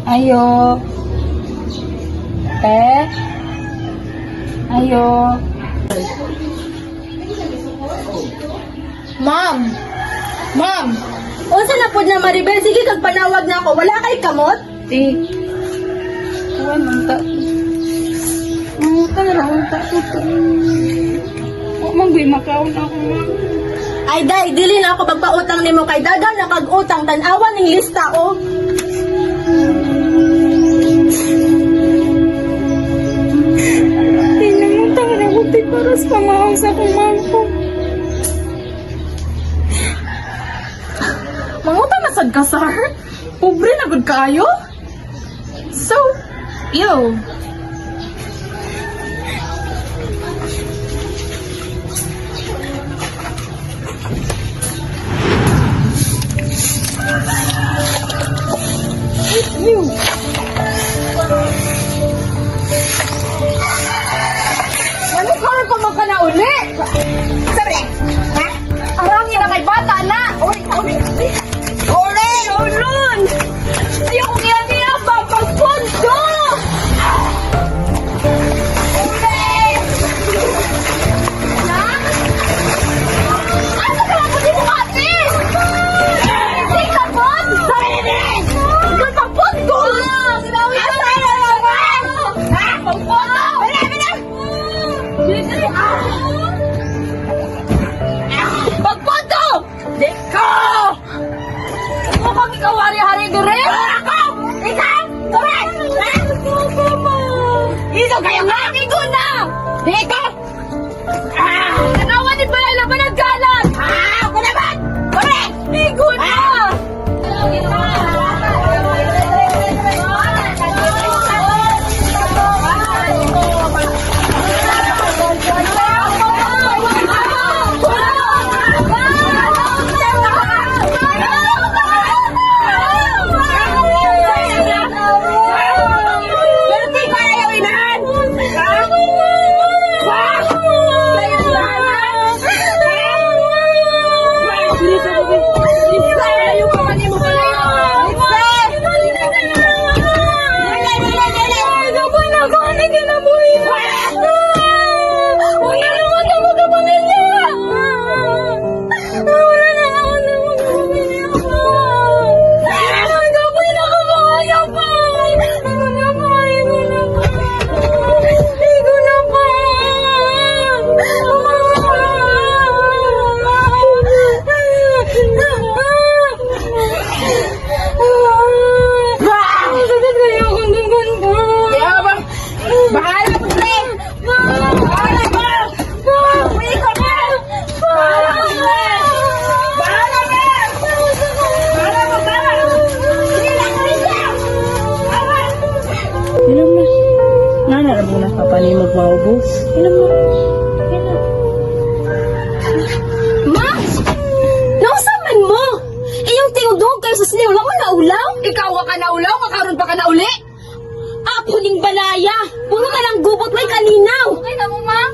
Ayo. Ayo. Ma'am! Ma'am! Unsa na pud na Maribel? Sige kag panawag na ako. Wala kay kamot? Kuwan mangta. Mangta na lang mangta ko to. Huwag manggoy makaon ako, ma'am. Ay day, dili na ako magpautang nimo kay dagan na kag-utang tan-awan ning lista oh. Hindi na mangta na ako para sa pamahang sa akong mangko. Manguta masad ka, sir? Pobre na gud kayo? So, yo. Ano ka pa maka na uli? Sabi, ha? Arangin na kay bata na! Uli! Ulun! Ayoko niya ba? Pagpundo! Uli! Na? Ano ka lang po dito ate? Hindi ka po? Sabi din! Ikaw pagpundo! Sinawi ka na! Ha? Pagpundo! Pagpunto! Deko! Ano kang ikaw hari-hari dire? Ako! Ikaw! Correct! Ito kayo nga! Ito na! Deko! Kanawan ni Bala ba naggalat? Ako naman! Correct! Ito na! Maubos. Ilan mo? Ma! Nausaman mo! Iyong tingudog kayo sa siniw. Wala ko naulaw? Ikaw ka naulaw? Makaroon pa ka na uli? Apo ning balaya! Puro ka lang gubot may kalinaw! Ay, namu ma!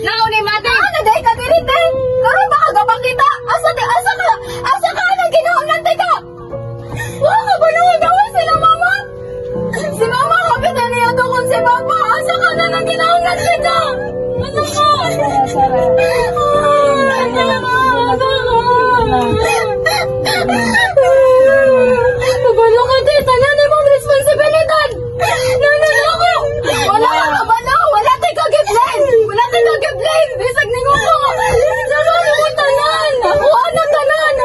Naunay mate! Naday ka dirite! Karoon ba kagabang kita? Asa ka? Anong ginawa natin ka? Wala ka ba naman sila mama? Si mama kapitan niya doon si papa! Asa ka na nang ginawa natin ka? Ano ka? Kabalo ka din, tanan mong responsibilidad! Nanan ako! Wala ka kabalo! Wala tayo kagiblain! Bisag ningo ko! Saro ano mo tanan! Ako ano tanan!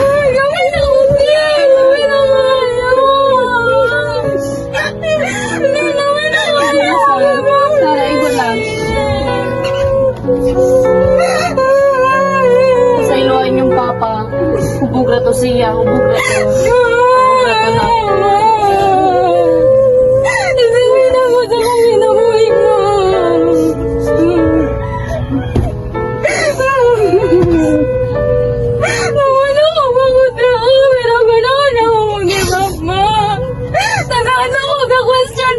Ay, gawin na uti! Gawin na kayo! Tara, igo lang. Sa iluan yung papa. Hubog na to siya. Hubog na na. Isipin ako sa kong ginabuhi mo. Nawala ko pagod na ako. Pero gano'n ako mag-give up, ma. Tagaan ako ka-question.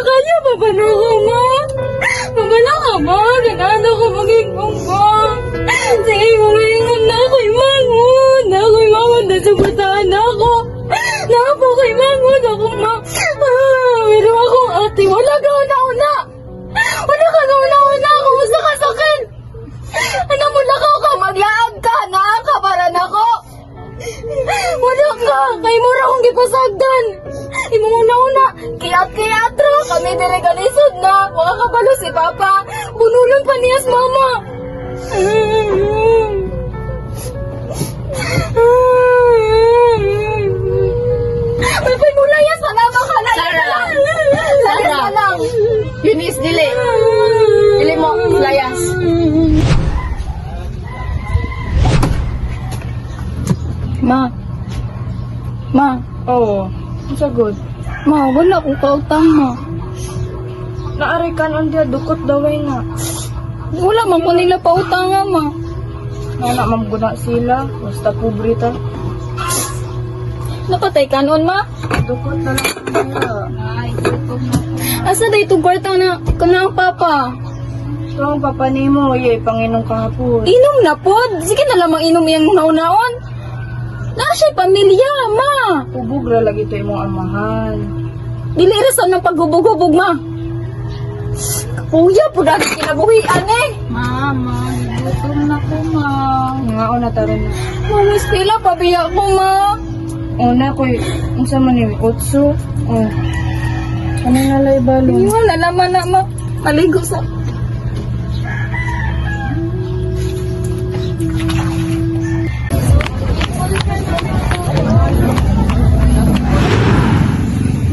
Kanya pa ba na ako, ma? Pagana ka ba? Tagaan ako mag-give up, ma. Sige, kumaingon na ako'y mangon. Ako'y mamon na pasagdan. Imo una-una, kiyat-kiyat ra. Kami delegalisod na. Mga kabalo si Papa. Bunulon pa niyas mama. May pinulayas mga bakala. Sarah! Layas na lang. Yunis, dili. Dili mo, layas. Ma, Oo. Ang sagot. ma, wala ko kautang, ma. Naarikan ang dia, dukot daway nga. Wala man ko nila pautang nga, ma. Nana, mamguna sila. Basta pobre ta. Napatay kanon, ma. Dukot na lang nila. Asa day itong kwarta na kanang papa? Ito ang papa ni mo, yay, Panginoong kahapon. Inom na pod. Sige na lamang inom yung naon-naon. Na siya pamilya, ma. Ubog ra lagi ito imong amahan. Dili rason ng paghubog-hubog, ma. Kuya, po dati kinabuhian eh. Mama, gutom na ko, ma. Nga o nataron na. Mama, estila, pabiya ko, ma. Una ko, unsa man yung utso. Oh. Ano nga lay balon? Iwan na naman na, ma. Maligo sa...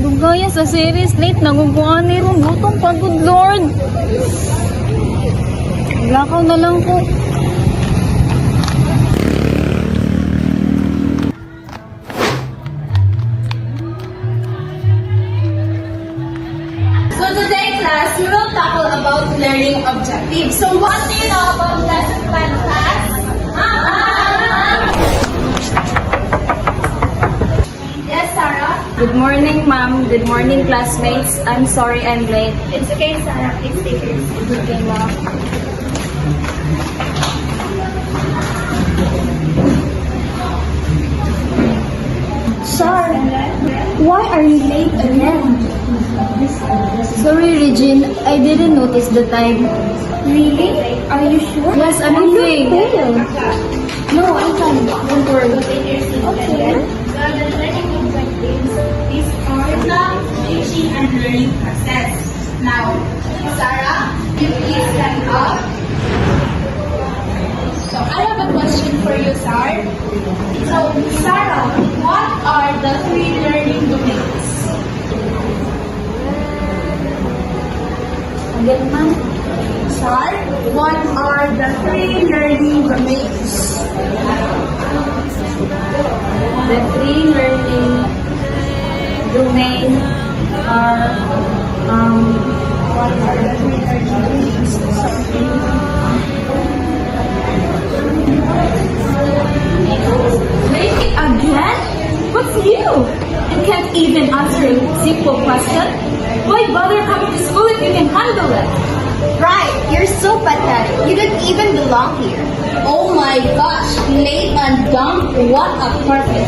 Dugaya sa series, late naguguan ni ron. Gutom pa, good Lord. Lakaw na lang ko. So today, class, we will tackle about learning objectives. So what do you know about lesson plan, class? Yes, Sarah? Good morning, ma'am. Good morning, classmates. I'm sorry I'm late. It's okay, Sarah. Please take your seat. Okay, ma'am. Sir, why are you late again? Sorry, Regine. I didn't notice the time. Really? Are you sure? Yes, I'm okay. No, I'm fine. Don't worry. Okay. So the learning objectives, these are the teaching and learning process. Now, Sarah, you please stand up. So I have a question for you, Sarah. So, Sarah, what are the three learning domains? Again, ma'am. Sarah, what are the three learning domains? The three learning domain are What are the three learning domains? Late again? What's new? And can't even answer a simple question? Why bother coming to school if you can handle it? Right, you're so pathetic. You don't even belong here. Oh my gosh, late and dumb, what a perfect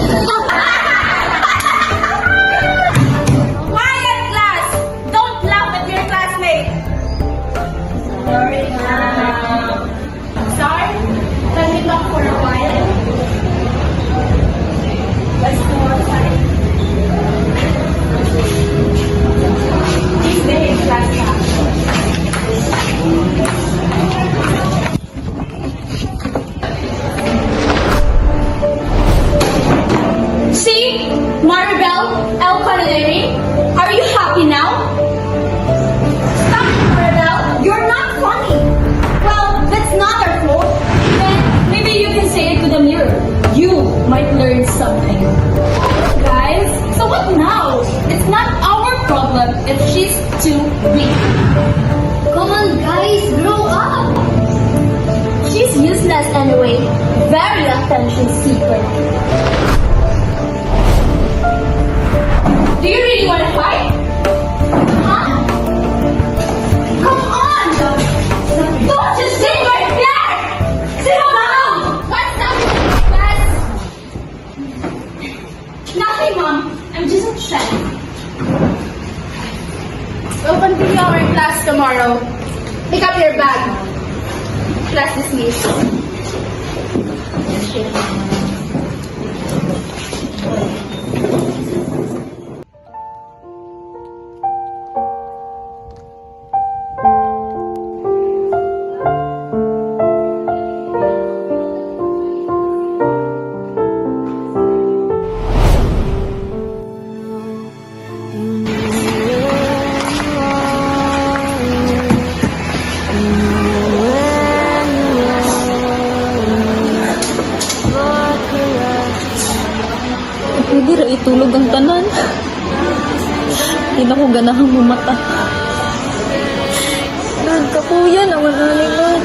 Quiet, class! Don't laugh at your classmate! Sorry, Sorry, can we talk for a while? Let's go outside. Please stay in class now. See? Maribel, El Panaderi, are you happy now? Stop it, Maribel. You're not funny. Well, that's not our fault. Then maybe you can say it to the mirror. You might learn something. Guys, so what now? It's not our problem if she's too weak. Come on, guys, grow up. She's useless anyway. Very attention seeker. Do you really want to fight? Huh? Come on! Don't just sit right there! Sit down! What's that? Nothing, Mom. I'm just upset. We'll continue our class tomorrow. Pick up your bag. Class dismissed. Pwede ra itulog ang tanan. Hindi na ko ganahang mumata. Lord, kapuya naman ani Lord.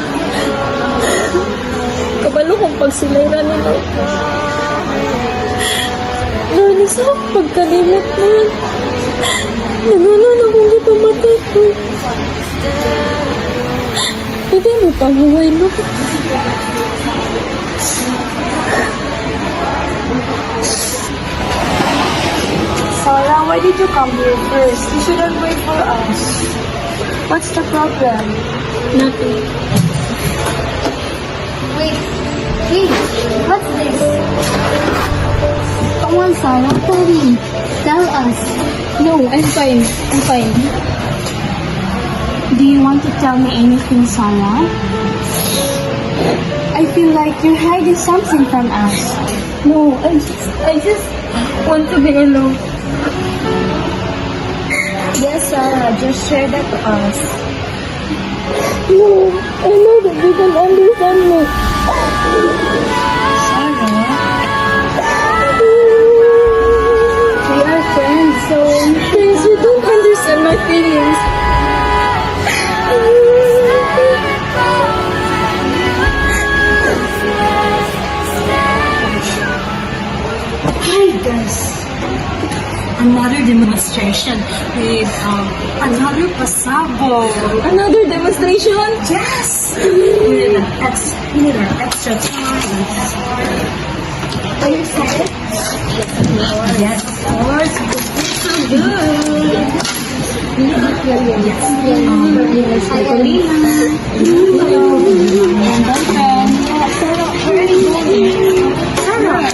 Kabalo kong pagsilayra ni Lord. Lord, isa akong pagkalimot Lord. Nanunan akong gipamatay ko. Pwede mo pahuhay Lord. Sarah, why did you come here first? You shouldn't wait for us. What's the problem? Nothing. Wait, what's this? Come on, Sarah, tell me. Tell us. No, I'm fine. I'm fine. Do you want to tell me anything, Sarah? I feel like you're hiding something from us. No, I just want to be alone. Yes, Sarah, just share that to us. No, I know that they don't understand me. Sarah? We are friends, so Please, you don't understand my feelings. hi guys. Another demonstration with another pasabog. Another demonstration? Yes! We need an extra time. Are you excited? Yes, of course. It's so good. Yes. Hi, Alina. Hello. And my friend. Sarah, where are you going? Sarah.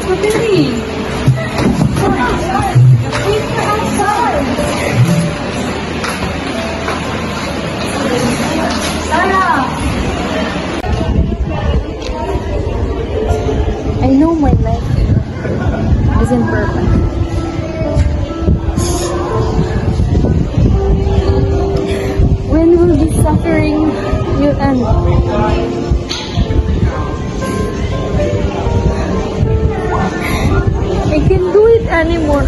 What are you doing? I know my life isn't perfect. When will this suffering will end? I can't do it anymore.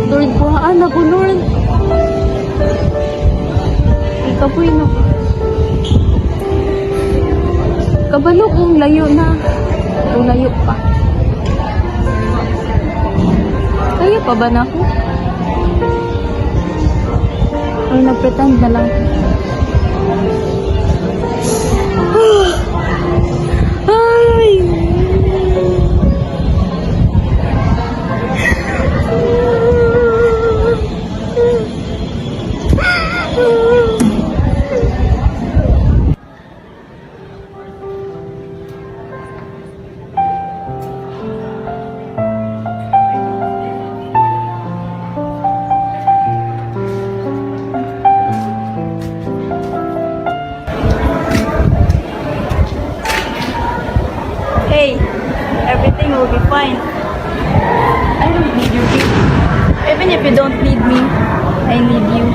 Lord, buhaan ako, Lord. Ikaw po yun ako. Kabalo kong layo na. O layo pa. Kaya pa ba na ako? Or nag-pretend na lang? Ay! Hey, everything will be fine. I don't need your gift. Even if you don't need me, I need you.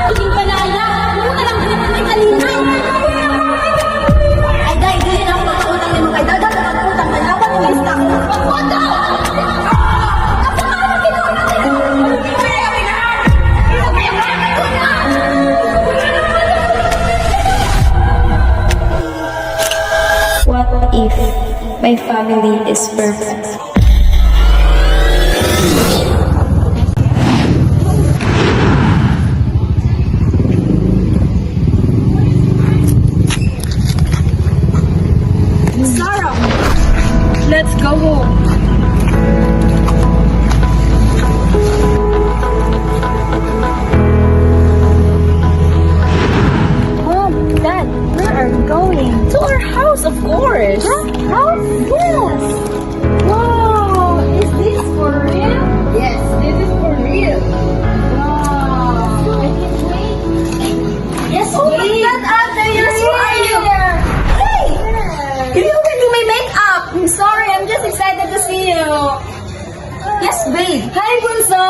Aking balaya! Ano ka lang ganito may kalinaw? Ay, dahil din ako magpautang ni mga kay Dada at utang na laban ng lista ko. Pagpunta! What if my family is perfect? Let's course. How? Yes. Wow, is this for real? Yes, this is for real. Wow, I can't wait. Yes, Oh my babe. God, Ate, you're Who are you? here. Hey, you can do my makeup. I'm sorry, I'm just excited to see you. Yes, babe. Hi, Bunso.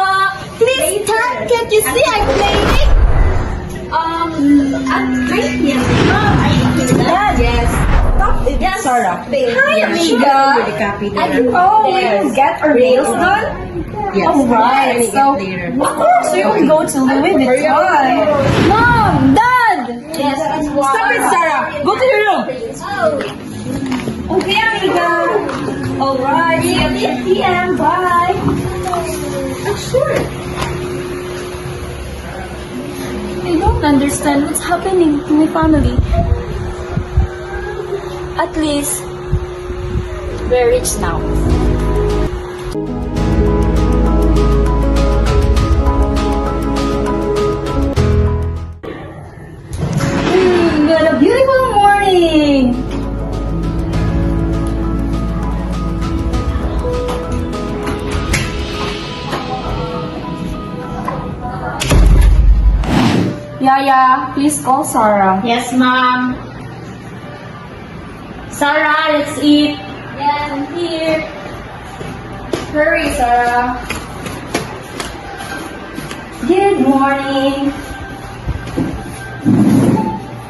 Please stand. Can't you see I'm playing? I'm great. Yes, ma'am. I can hear that. Yes. Yes, Sarah. Hi, amiga. Oh, we will get our nails done? Yes. All right. So, of course, we will go to Louis Vuitton. Mom, Dad. Yes. Stop it, Sarah. Go to your room. Okay, amiga. All right. See you at 8 p.m. Bye. Sure. I don't understand what's happening to my family. At least, we're rich now. What a beautiful morning! Yaya, please call Sarah. Yes, ma'am. Sarah, let's eat. Yes, I'm here. Hurry, Sarah. Good morning.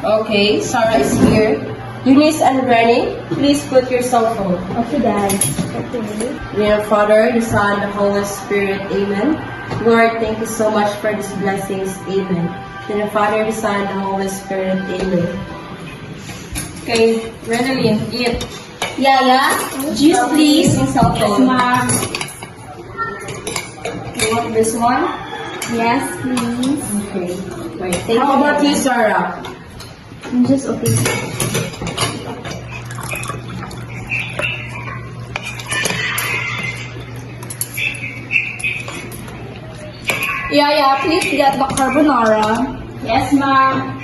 Okay, Sarah is here. Eunice and Rennie, please put your cell phone. Okay, Dad. In the name of the Father, the Son, the Holy Spirit. Amen. Lord, thank you so much for these blessings. Amen. In the name of the Father, the Son, the Holy Spirit. Amen. Okay, Renalyn, eat. Yaya, juice please. Cell Yes, phone. ma'am. You want this one? Yes, please. Okay. Wait. How about you, Sarah? I'm just okay. Yaya, please get the carbonara. Yes, ma'am.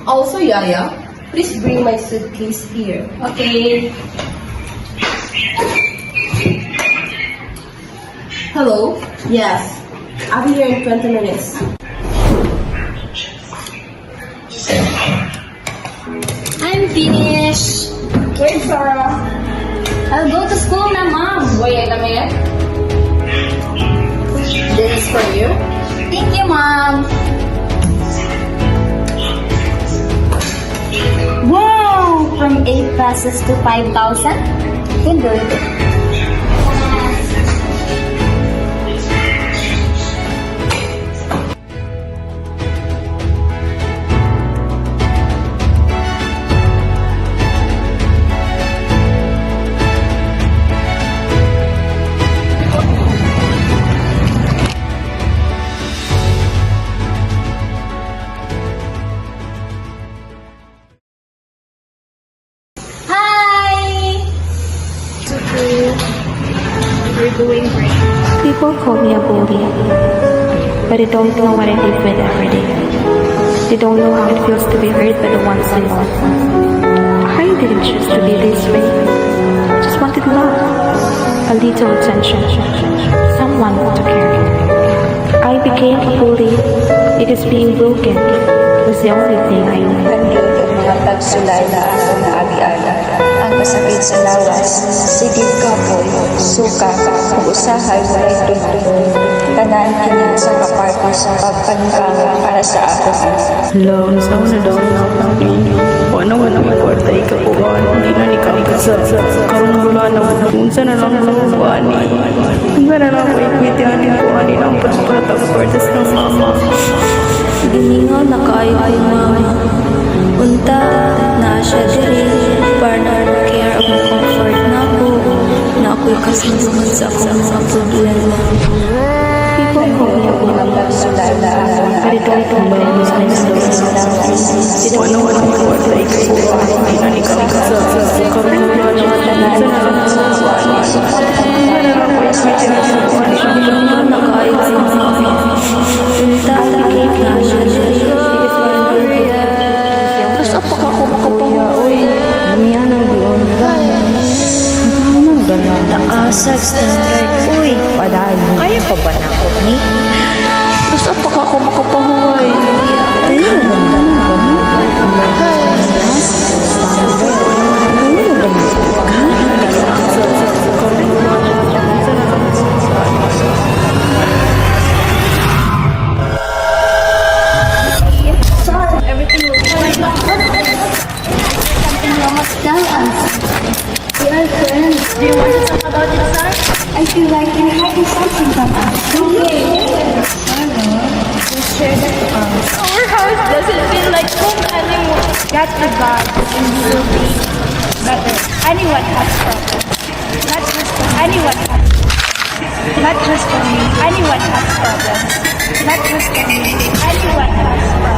Also, Yaya, please bring my suitcase here. Okay. Hello? Yes. I'll be here in 20 minutes. I'm finished. Wait, Sarah. I'll go to school na, Mom. Wait a minute. This is for you. Thank you, Mom. Wow! From 8 pesos to 5,000? Good. Hi! People call me a bully, but they don't know what I live with every day. They don't know how it feels to be hurt by the ones they love. I didn't choose to be this way. I just wanted love, a little attention, someone to care. I became a bully because being broken was the only thing I knew. Mga pagsulay na ako na abi-abi. Ang kasakit sa lawas, sigid kapoy, suka, pag-usahay walay tuntun. Tanan kanya sa kaparto sa pagpaningkang para sa akin. Hello, sa una daw na pangin. Wala kwarta ikapuan. Hindi na ni kapasa. Karong wala na unsa na lang buwan ni. Unsa na lang ko ikwitihan din ko ani ang pagpatang kwartas ng mama. Giningaw na kaayo ay mama. Unta na siya diri, partner care ang comfort na ko. Na ako'y kasunod sa akong mga problema. People call me a bully, Pagsulay na ako na but they don't know what I live with. Wala kwarta ikapuan. Hindi na ni kapasa. Karong wala na unsa na lang buwan ni. Unsa na lang ko ikwitihan din ko ani ang Giningaw na kaayo ay mama. Unta na siya diri, that to God and you will be better. Anyone has problems. Not just for anyone has not just for me. Anyone has problems. Not just for me. Anyone has problems.